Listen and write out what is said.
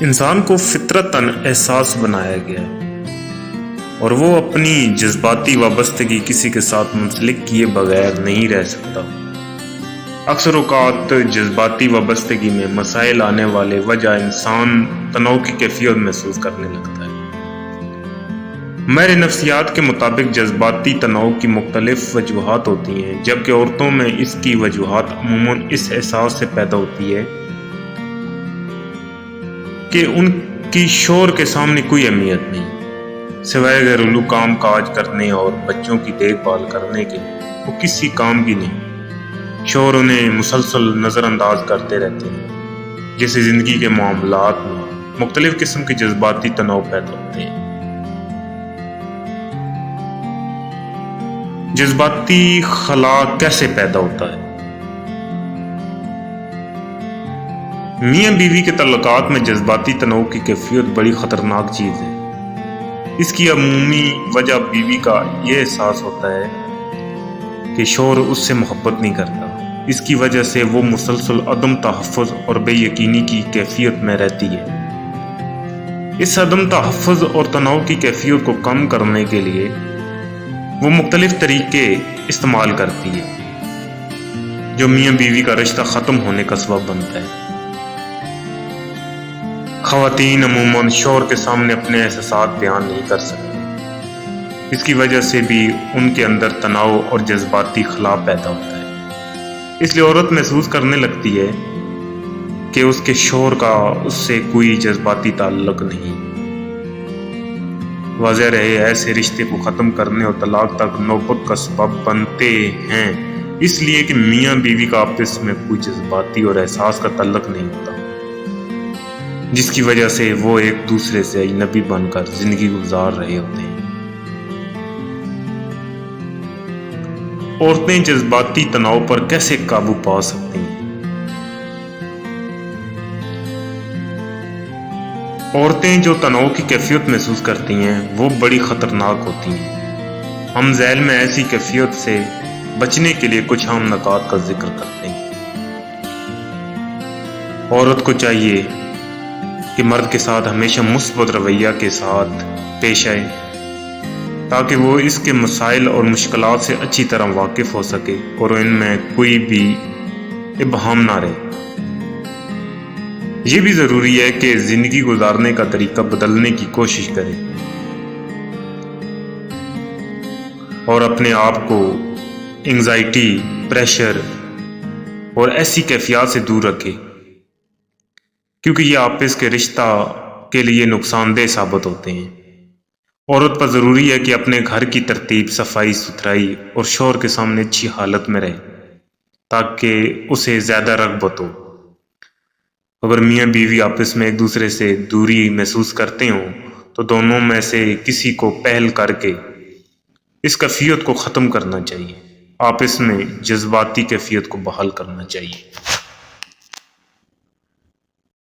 انسان کو فطرتاً احساس بنایا گیا اور وہ اپنی جذباتی وابستگی کسی کے ساتھ منسلک کیے بغیر نہیں رہ سکتا۔ اکثر اوقات جذباتی وابستگی میں مسائل آنے والے وجہ انسان تناؤ کی کیفیت محسوس کرنے لگتا ہے۔ ماہر نفسیات کے مطابق جذباتی تناؤ کی مختلف وجوہات ہوتی ہیں، جبکہ عورتوں میں اس کی وجوہات عموماً اس احساس سے پیدا ہوتی ہے کہ ان کی شوہر کے سامنے کوئی اہمیت نہیں، سوائے گھریلو کام کاج کرنے اور بچوں کی دیکھ بھال کرنے کے وہ کسی کام کی نہیں۔ شوہر انہیں مسلسل نظر انداز کرتے رہتے ہیں، جس سے زندگی کے معاملات میں مختلف قسم کے جذباتی تناؤ پیدا ہوتے ہیں۔ جذباتی خلا کیسے پیدا ہوتا ہے؟ میاں بیوی کے تعلقات میں جذباتی تناؤ کی کیفیت بڑی خطرناک چیز ہے۔ اس کی عمومی وجہ بیوی کا یہ احساس ہوتا ہے کہ شوہر اس سے محبت نہیں کرتا۔ اس کی وجہ سے وہ مسلسل عدم تحفظ اور بے یقینی کی کیفیت میں رہتی ہے۔ اس عدم تحفظ اور تناؤ کی کیفیت کو کم کرنے کے لیے وہ مختلف طریقے استعمال کرتی ہے، جو میاں بیوی کا رشتہ ختم ہونے کا سبب بنتا ہے۔ خواتین عموماً شوہر کے سامنے اپنے احساسات بیان نہیں کر سکتی۔ اس کی وجہ سے بھی ان کے اندر تناؤ اور جذباتی خلا پیدا ہوتا ہے۔ اس لیے عورت محسوس کرنے لگتی ہے کہ اس کے شوہر کا اس سے کوئی جذباتی تعلق نہیں۔ واضح رہے، ایسے رشتے کو ختم کرنے اور طلاق تک نوبت کا سبب بنتے ہیں، اس لیے کہ میاں بیوی کا آپس میں کوئی جذباتی اور احساس کا تعلق نہیں ہوتا، جس کی وجہ سے وہ ایک دوسرے سے اجنبی بن کر زندگی گزار رہے ہوتے ہیں۔ عورتیں جذباتی تناؤ پر کیسے قابو پا سکتی ہیں؟ عورتیں جو تناؤ کی کیفیت محسوس کرتی ہیں وہ بڑی خطرناک ہوتی ہیں۔ ہم ذیل میں ایسی کیفیت سے بچنے کے لیے کچھ عام نکات کا ذکر کرتے ہیں۔ عورت کو چاہیے کہ مرد کے ساتھ ہمیشہ مثبت رویہ کے ساتھ پیش آئے، تاکہ وہ اس کے مسائل اور مشکلات سے اچھی طرح واقف ہو سکے اور ان میں کوئی بھی ابہام نہ رہے۔ یہ بھی ضروری ہے کہ زندگی گزارنے کا طریقہ بدلنے کی کوشش کرے اور اپنے آپ کو انگزائٹی، پریشر اور ایسی کیفیات سے دور رکھے، کیونکہ یہ آپس کے رشتہ کے لیے نقصان دہ ثابت ہوتے ہیں۔ عورت پر ضروری ہے کہ اپنے گھر کی ترتیب، صفائی ستھرائی اور شوہر کے سامنے اچھی حالت میں رہے، تاکہ اسے زیادہ رغبت ہو۔ اگر میاں بیوی آپس میں ایک دوسرے سے دوری محسوس کرتے ہوں تو دونوں میں سے کسی کو پہل کر کے اس کیفیت کو ختم کرنا چاہیے، آپس میں جذباتی کیفیت کو بحال کرنا چاہیے۔